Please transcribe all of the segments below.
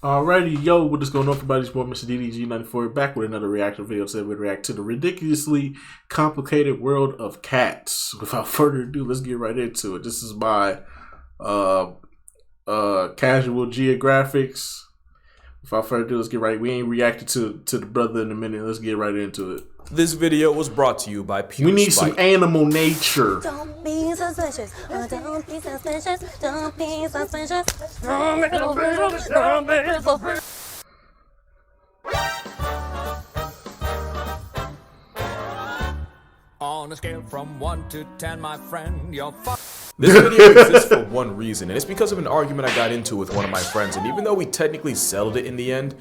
Alrighty, yo, what is going on, everybody? It's more Mr. DDG94 back with another reaction video. Today we react to the ridiculously complicated world of cats. Without further ado, let's get right into it. This is by Casual Geographics. Without further ado, let's get right. We ain't reacted to the brother in a minute. Let's get right into it. This video was brought to you by Pure We need Spite. some animal nature. Don't be suspicious. Don't be suspicious. Don't be suspicious. Don't be suspicious. Don't be suspicious. On a scale from 1 to 10, my friend, you're This video exists for one reason, and it's because of an argument I got into with one of my friends, and even though we technically settled it in the end,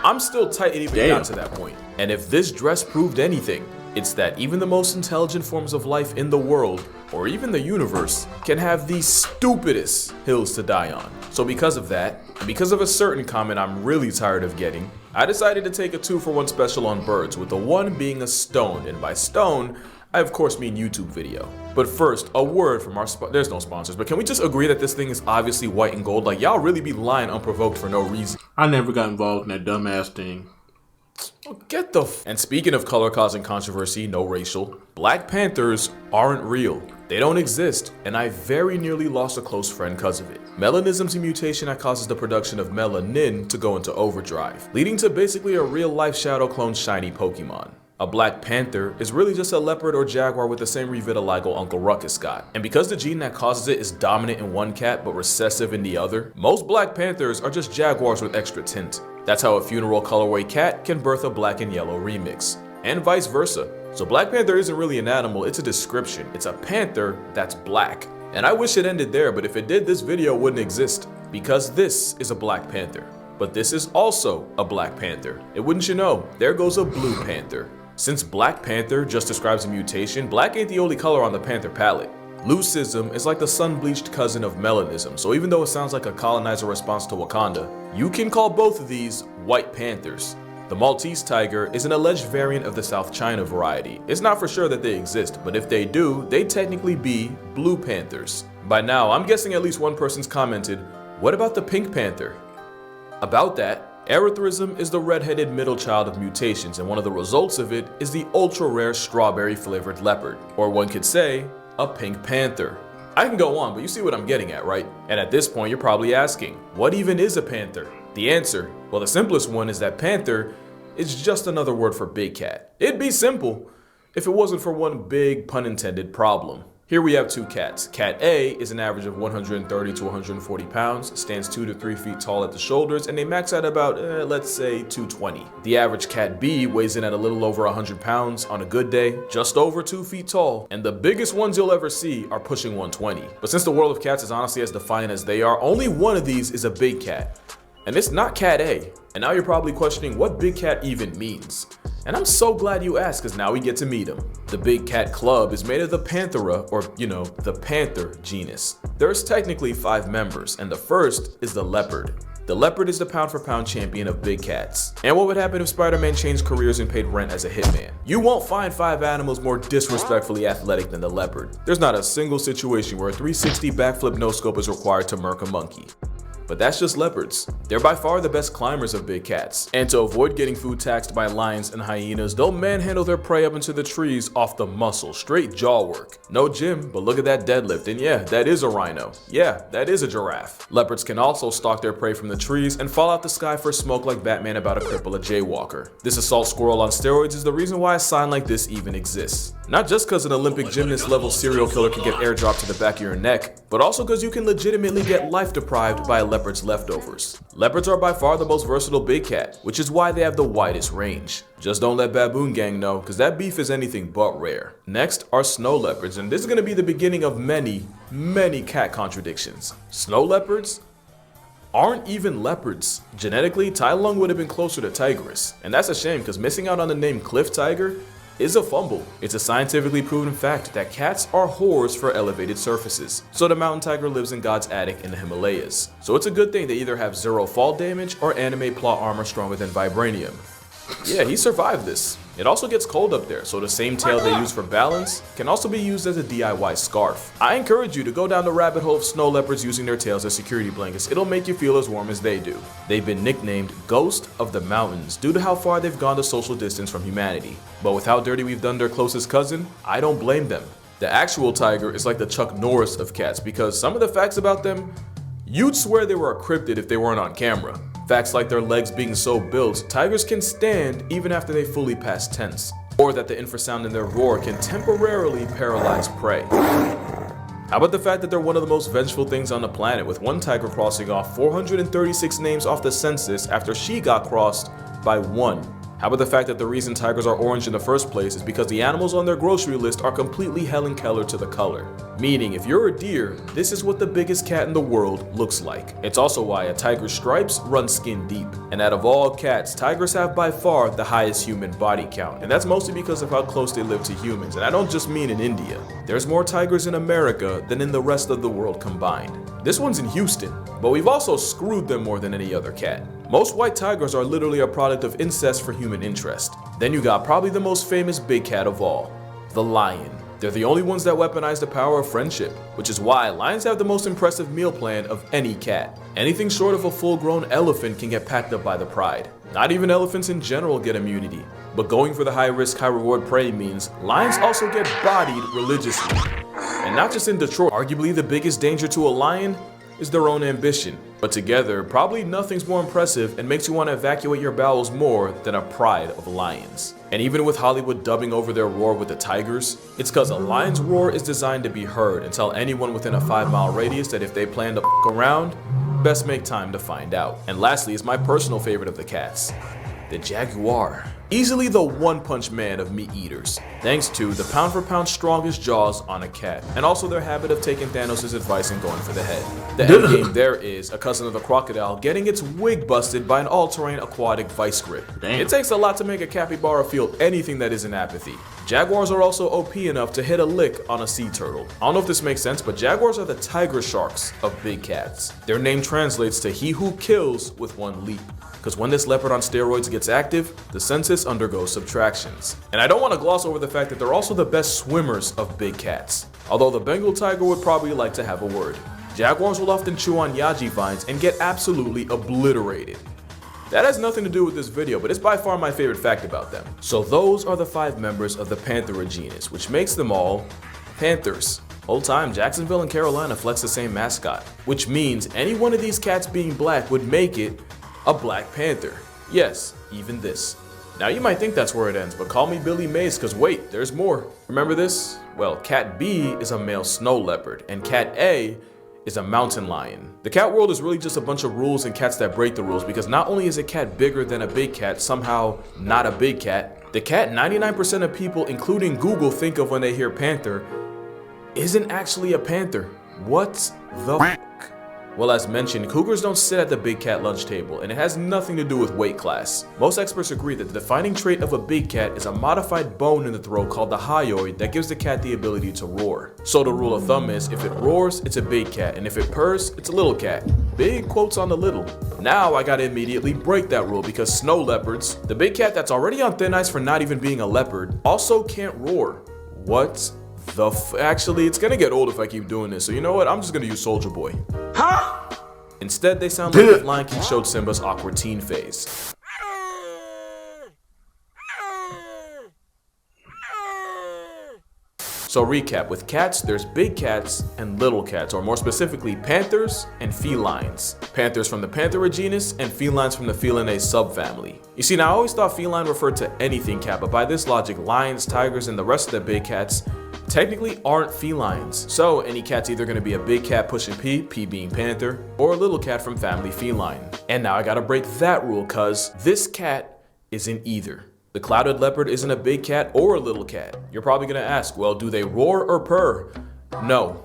I'm still tight it even got to that point. And if this dress proved anything, it's that even the most intelligent forms of life in the world, or even the universe, can have the stupidest hills to die on. So because of that, and because of a certain comment I'm really tired of getting, I decided to take a 2-for-1 special on birds, with the one being a stone, and by stone, I of course mean YouTube video. But first, a word from our there's no sponsors, but can we just agree that this thing is obviously white and gold? Like, y'all really be lying unprovoked for no reason. I never got involved in that dumbass thing. Get the And speaking of color causing controversy, no racial, Black Panthers aren't real. They don't exist, and I very nearly lost a close friend because of it. Melanism's a mutation that causes the production of melanin to go into overdrive, leading to basically a real-life Shadow clone shiny Pokemon. A Black Panther is really just a leopard or jaguar with the same revitiligo Uncle Ruckus got. And because the gene that causes it is dominant in one cat but recessive in the other, most Black Panthers are just jaguars with extra tint. That's how a funeral colorway cat can birth a black and yellow remix, and vice versa. So Black Panther isn't really an animal, it's a description. It's a panther that's black. And I wish it ended there, but if it did, this video wouldn't exist, because this is a Black Panther. But this is also a Black Panther. And wouldn't you know, there goes a Blue Panther. Since Black Panther just describes a mutation, black ain't the only color on the panther palette. Leucism is like the sun-bleached cousin of melanism, so even though it sounds like a colonizer response to Wakanda, you can call both of these white panthers. The Maltese tiger is an alleged variant of the South China variety. It's not for sure that they exist, but if they do, they technically be blue panthers. By now, I'm guessing at least one person's commented, what about the pink panther? About that, erythrism is the red-headed middle child of mutations, and one of the results of it is the ultra-rare strawberry-flavored leopard, or one could say, a pink panther. I can go on, but you see what I'm getting at, right? And at this point, you're probably asking, what even is a panther? The answer, well, the simplest one is that panther is just another word for big cat. It'd be simple if it wasn't for one big, pun-intended problem. Here we have two cats. Cat A is an average of 130 to 140 pounds, stands 2 to 3 feet tall at the shoulders, and they max out about, let's say, 220. The average cat B weighs in at a little over 100 pounds on a good day, just over 2 feet tall, and the biggest ones you'll ever see are pushing 120. But since the world of cats is honestly as defiant as they are, only one of these is a big cat. And it's not Cat A. And now you're probably questioning what big cat even means. And I'm so glad you asked, because now we get to meet him. The Big Cat Club is made of the Panthera, or the panther genus. There's technically 5 members, and the first is the leopard. The leopard is the pound-for-pound champion of big cats. And what would happen if Spider-Man changed careers and paid rent as a hitman? You won't find 5 animals more disrespectfully athletic than the leopard. There's not a single situation where a 360 backflip no-scope is required to murk a monkey. But that's just leopards. They're by far the best climbers of big cats. And to avoid getting food taxed by lions and hyenas, they'll manhandle their prey up into the trees off the muscle, straight jaw work. No gym, but look at that deadlift, and yeah, that is a rhino. Yeah, that is a giraffe. Leopards can also stalk their prey from the trees and fall out the sky for smoke like Batman about to cripple a jaywalker. This assault squirrel on steroids is the reason why a sign like this even exists. Not just because an Olympic gymnast level serial killer can get airdropped to the back of your neck, but also because you can legitimately get life deprived by a leopard's leftovers. Leopards are by far the most versatile big cat, which is why they have the widest range. Just don't let Baboon Gang know, because that beef is anything but rare. Next are snow leopards, and this is going to be the beginning of many, many cat contradictions. Snow leopards aren't even leopards. Genetically, Tai Lung would have been closer to Tigris, and that's a shame because missing out on the name Cliff Tiger is a fumble. It's a scientifically proven fact that cats are whores for elevated surfaces. So the mountain tiger lives in God's attic in the Himalayas. So it's a good thing they either have 0 fall damage or anime plot armor stronger than vibranium. Yeah, he survived this. It also gets cold up there, so the same tail they use for balance can also be used as a DIY scarf. I encourage you to go down the rabbit hole of snow leopards using their tails as security blankets. It'll make you feel as warm as they do. They've been nicknamed Ghost of the Mountains due to how far they've gone to social distance from humanity. But with how dirty we've done their closest cousin, I don't blame them. The actual tiger is like the Chuck Norris of cats because some of the facts about them, you'd swear they were a cryptid if they weren't on camera. Facts like their legs being so built, tigers can stand even after they fully pass tense. Or that the infrasound in their roar can temporarily paralyze prey. How about the fact that they're one of the most vengeful things on the planet, with one tiger crossing off 436 names off the census after she got crossed by one. How about the fact that the reason tigers are orange in the first place is because the animals on their grocery list are completely Helen Keller to the color. Meaning, if you're a deer, this is what the biggest cat in the world looks like. It's also why a tiger's stripes run skin deep. And out of all cats, tigers have by far the highest human body count. And that's mostly because of how close they live to humans. And I don't just mean in India. There's more tigers in America than in the rest of the world combined. This one's in Houston, but we've also screwed them more than any other cat. Most white tigers are literally a product of incest for human interest. Then you got probably the most famous big cat of all, the lion. They're the only ones that weaponize the power of friendship, which is why lions have the most impressive meal plan of any cat. Anything short of a full-grown elephant can get packed up by the pride. Not even elephants in general get immunity, but going for the high-risk, high-reward prey means lions also get bodied religiously. And not just in Detroit, arguably the biggest danger to a lion is their own ambition. But together, probably nothing's more impressive and makes you want to evacuate your bowels more than a pride of lions. And even with Hollywood dubbing over their roar with the tigers, it's cause a lion's roar is designed to be heard and tell anyone within a 5-mile radius that if they plan to f**k around, best make time to find out. And lastly is my personal favorite of the cats, the jaguar. Easily the one-punch man of meat eaters, thanks to the pound-for-pound strongest jaws on a cat, and also their habit of taking Thanos' advice and going for the head. The endgame there is a cousin of the crocodile getting its wig busted by an all-terrain aquatic vice grip. Damn. It takes a lot to make a capybara feel anything that isn't apathy. Jaguars are also OP enough to hit a lick on a sea turtle. I don't know if this makes sense, but jaguars are the tiger sharks of big cats. Their name translates to he who kills with one leap. Because when this leopard on steroids gets active, the census undergoes subtractions. And I don't want to gloss over the fact that they're also the best swimmers of big cats. Although the Bengal tiger would probably like to have a word. Jaguars will often chew on yaji vines and get absolutely obliterated. That has nothing to do with this video, but it's by far my favorite fact about them. So those are the 5 members of the Panthera genus, which makes them all panthers. Whole time, Jacksonville and Carolina flex the same mascot, which means any one of these cats being black would make it a Black Panther. Yes, even this. Now you might think that's where it ends, but call me Billy Mays, cause wait, there's more. Remember this? Well, Cat B is a male snow leopard, and Cat A is a mountain lion. The cat world is really just a bunch of rules and cats that break the rules, because not only is a cat bigger than a big cat, somehow not a big cat, the cat 99% of people, including Google, think of when they hear panther isn't actually a panther. What the f***? Well, as mentioned, cougars don't sit at the big cat lunch table, and it has nothing to do with weight class. Most experts agree that the defining trait of a big cat is a modified bone in the throat called the hyoid that gives the cat the ability to roar. So the rule of thumb is, if it roars, it's a big cat, and if it purrs, it's a little cat. Big quotes on the little. Now I gotta immediately break that rule because snow leopards, the big cat that's already on thin ice for not even being a leopard, also can't roar. What the Actually, it's gonna get old if I keep doing this, so you know what? I'm just gonna use Soldier Boy. Huh? Instead, they sound like if Lion King showed Simba's awkward teen phase. So recap, with cats, there's big cats and little cats, or more specifically, panthers and felines. Panthers from the Panthera genus and felines from the Felinae subfamily. You see, now I always thought feline referred to anything cat, but by this logic, lions, tigers, and the rest of the big cats technically aren't felines. So any cat's either gonna be a big cat pushing P, P being panther, or a little cat from family feline. And now I gotta break that rule, cause this cat isn't either. The clouded leopard isn't a big cat or a little cat. You're probably gonna ask, well, do they roar or purr? No.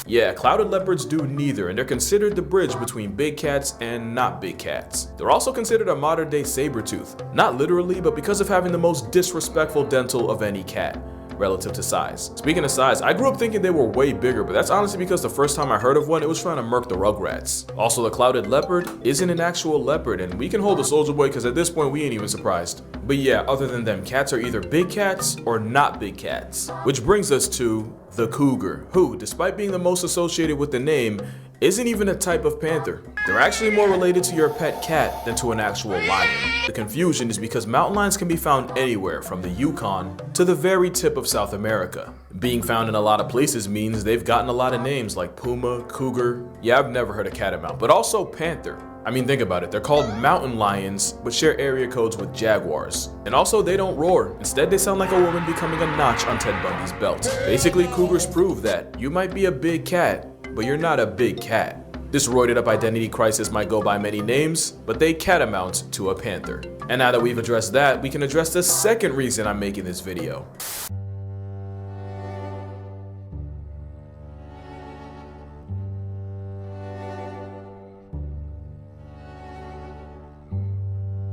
Yeah, clouded leopards do neither, and they're considered the bridge between big cats and not big cats. They're also considered a modern day saber tooth. Not literally, but because of having the most disrespectful dental of any cat. relative to size. Speaking of size, I grew up thinking they were way bigger, but that's honestly because the first time I heard of one, it was trying to murk the Rugrats. Also, the clouded leopard isn't an actual leopard, and we can hold a Soldier Boy because at this point we ain't even surprised. But yeah, other than them, cats are either big cats or not big cats. Which brings us to the cougar, who, despite being the most associated with the name, isn't even a type of panther. They're actually more related to your pet cat than to an actual lion. The confusion is because mountain lions can be found anywhere from the Yukon to the very tip of South America. Being found in a lot of places means they've gotten a lot of names like puma, cougar, yeah, I've never heard of catamount, but also panther. I mean, think about it, they're called mountain lions, but share area codes with jaguars. And also, they don't roar. Instead, they sound like a woman becoming a notch on Ted Bundy's belt. Basically, cougars prove that you might be a big cat, but you're not a big cat. This roided up identity crisis might go by many names, but they catamount to a panther. And now that we've addressed that, we can address the second reason I'm making this video.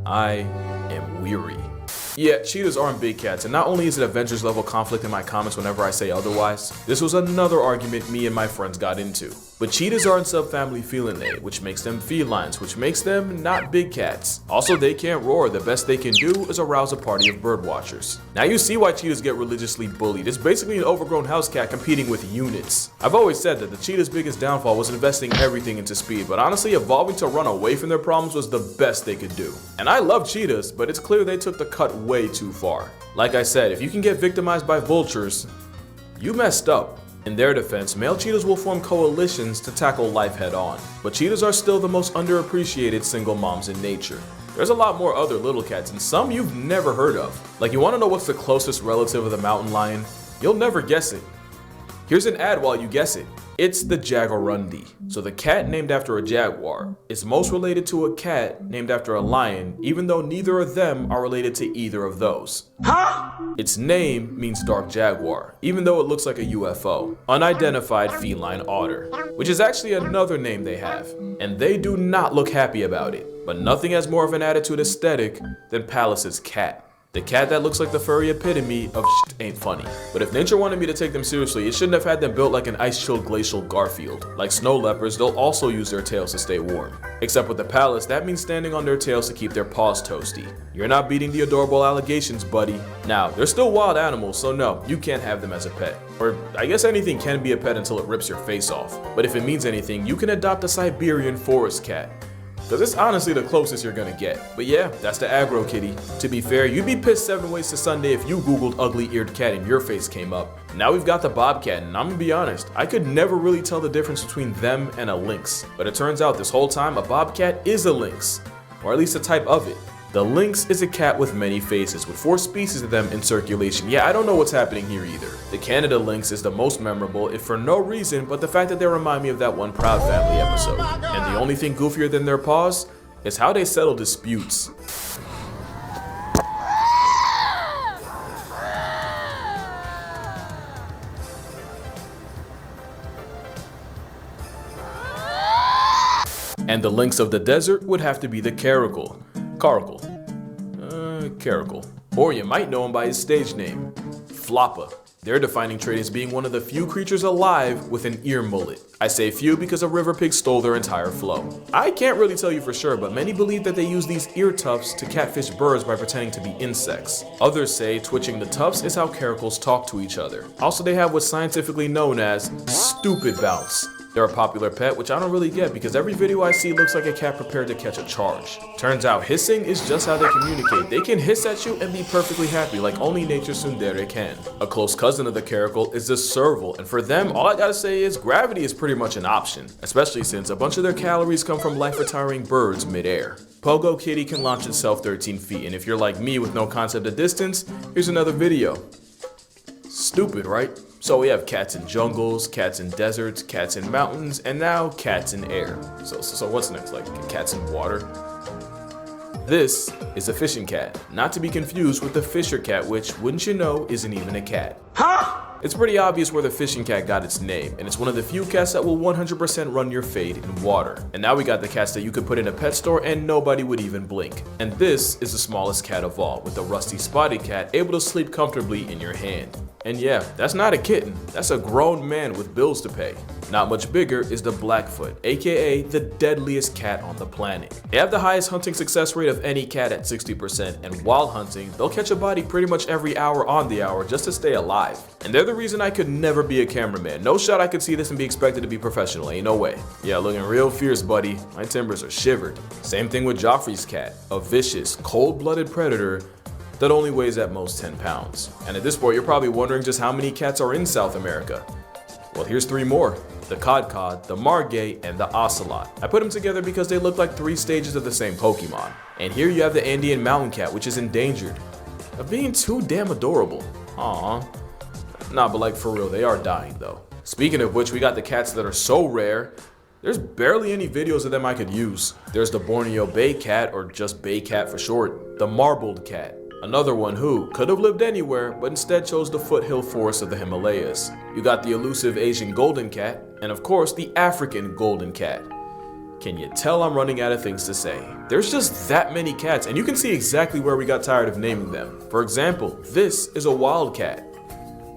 I am weary. Yeah, cheetahs aren't big cats, and not only is it Avengers level conflict in my comments whenever I say otherwise, this was another argument me and my friends got into. But cheetahs are in subfamily Felinae, which makes them felines, which makes them not big cats. Also, they can't roar. The best they can do is arouse a party of birdwatchers. Now you see why cheetahs get religiously bullied. It's basically an overgrown house cat competing with units. I've always said that the cheetah's biggest downfall was investing everything into speed, but honestly, evolving to run away from their problems was the best they could do. And I love cheetahs, but it's clear they took the cut way too far. Like I said, if you can get victimized by vultures, you messed up. In their defense, male cheetahs will form coalitions to tackle life head on, but cheetahs are still the most underappreciated single moms in nature. There's a lot more other little cats, and some you've never heard of. Like, you want to know what's the closest relative of the mountain lion? You'll never guess it. Here's an ad while you guess it. It's the jaguarundi. So the cat named after a jaguar is most related to a cat named after a lion, even though neither of them are related to either of those. Its name means dark jaguar, even though it looks like a UFO. Unidentified feline otter, which is actually another name they have. And they do not look happy about it. But nothing has more of an attitude aesthetic than Pallas's cat. The cat that looks like the furry epitome of shit ain't funny. But if nature wanted me to take them seriously, it shouldn't have had them built like an ice-chilled glacial Garfield. Like snow leopards, they'll also use their tails to stay warm. Except with the Pallas, that means standing on their tails to keep their paws toasty. You're not beating the adorable allegations, buddy. Now, they're still wild animals, so no, you can't have them as a pet. Or I guess anything can be a pet until it rips your face off. But if it means anything, you can adopt a Siberian forest cat. Cause it's honestly the closest you're gonna get. But yeah, that's the aggro kitty. To be fair, you'd be pissed 7 ways to Sunday if you googled ugly-eared cat and your face came up. Now we've got the bobcat, and I'm gonna be honest, I could never really tell the difference between them and a lynx. But it turns out this whole time a bobcat is a lynx, or at least a type of it. The lynx is a cat with many faces, with 4 species of them in circulation. Yeah, I don't know what's happening here either. The Canada lynx is the most memorable, if for no reason but the fact that they remind me of that one Proud Family episode. And the only thing goofier than their paws is how they settle disputes. And the lynx of the desert would have to be the caracal. Caracal. Or you might know him by his stage name, Floppa. Their defining trait is being one of the few creatures alive with an ear mullet. I say few because a river pig stole their entire flow. I can't really tell you for sure, but many believe that they use these ear tufts to catfish birds by pretending to be insects. Others say twitching the tufts is how caracals talk to each other. Also, they have what's scientifically known as stupid bounce. They're a popular pet, which I don't really get because every video I see looks like a cat prepared to catch a charge. Turns out hissing is just how they communicate. They can hiss at you and be perfectly happy like only nature's tsundere can. A close cousin of the caracal is the serval, and for them, all I gotta say is gravity is pretty much an option, especially since a bunch of their calories come from life-retiring birds mid-air. Pogo Kitty can launch itself 13 feet, and if you're like me with no concept of distance, here's another video. Stupid, right? So we have cats in jungles, cats in deserts, cats in mountains, and now cats in air. So what's next? Like cats in water? This is a fishing cat, not to be confused with the fisher cat, which, wouldn't you know, isn't even a cat. Huh? It's pretty obvious where the fishing cat got its name, and it's one of the few cats that will 100% run your fade in water. And now we got the cats that you could put in a pet store and nobody would even blink. And this is the smallest cat of all, with the rusty spotted cat able to sleep comfortably in your hand. And yeah, that's not a kitten, that's a grown man with bills to pay. Not much bigger is the Blackfoot, aka the deadliest cat on the planet. They have the highest hunting success rate of any cat at 60%, and while hunting, they'll catch a body pretty much every hour on the hour just to stay alive. And they're the reason I could never be a cameraman. No shot I could see this and be expected to be professional, ain't no way. Yeah, looking real fierce, buddy. My timbers are shivered. Same thing with Joffrey's cat, a vicious, cold-blooded predator that only weighs at most 10 pounds. And at this point, you're probably wondering just how many cats are in South America. Well, here's 3 more. The Cod, the Margay, and the Ocelot. I put them together because they look like 3 stages of the same Pokemon. And here you have the Andean mountain cat, which is endangered of being too damn adorable. Aww. Nah, but like for real, they are dying though. Speaking of which, we got the cats that are so rare, there's barely any videos of them I could use. There's the Borneo Bay cat, or just Bay cat for short, the marbled cat. Another one who could have lived anywhere, but instead chose the foothill forests of the Himalayas. You got the elusive Asian golden cat, and of course the African golden cat. Can you tell I'm running out of things to say? There's just that many cats, and you can see exactly where we got tired of naming them. For example, this is a wildcat.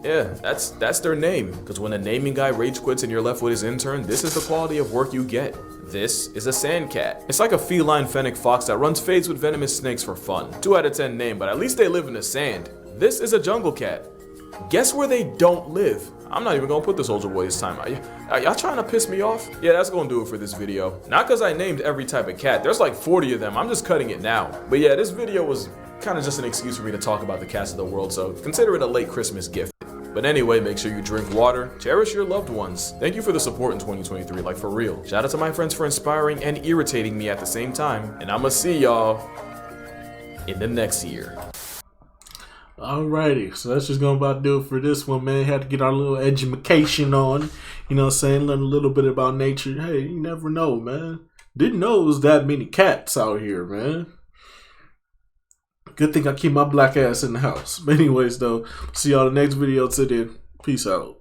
Yeah, that's their name, because when a naming guy rage quits and you're left with his intern, this is the quality of work you get. This is a sand cat. It's like a feline fennec fox that runs fades with venomous snakes for fun. 2 out of 10 name, but at least they live in the sand. This is a jungle cat. Guess where they don't live? I'm not even gonna put the Soldier Boy this time. Are y'all trying to piss me off? Yeah, that's gonna do it for this video. Not because I named every type of cat. There's like 40 of them. I'm just cutting it now. But yeah, this video was kind of just an excuse for me to talk about the cats of the world, so consider it a late Christmas gift. But anyway, make sure you drink water, cherish your loved ones. Thank you for the support in 2023, like for real. Shout out to my friends for inspiring and irritating me at the same time. And I'ma see y'all in the next year. Alrighty, so that's just gonna about do it for this one, man. Had to get our little education on, you know what I'm saying? Learn a little bit about nature. Hey, you never know, man. Didn't know it was that many cats out here, man. Good thing I keep my black ass in the house. But anyways, though, see y'all in the next video. Till then, peace out.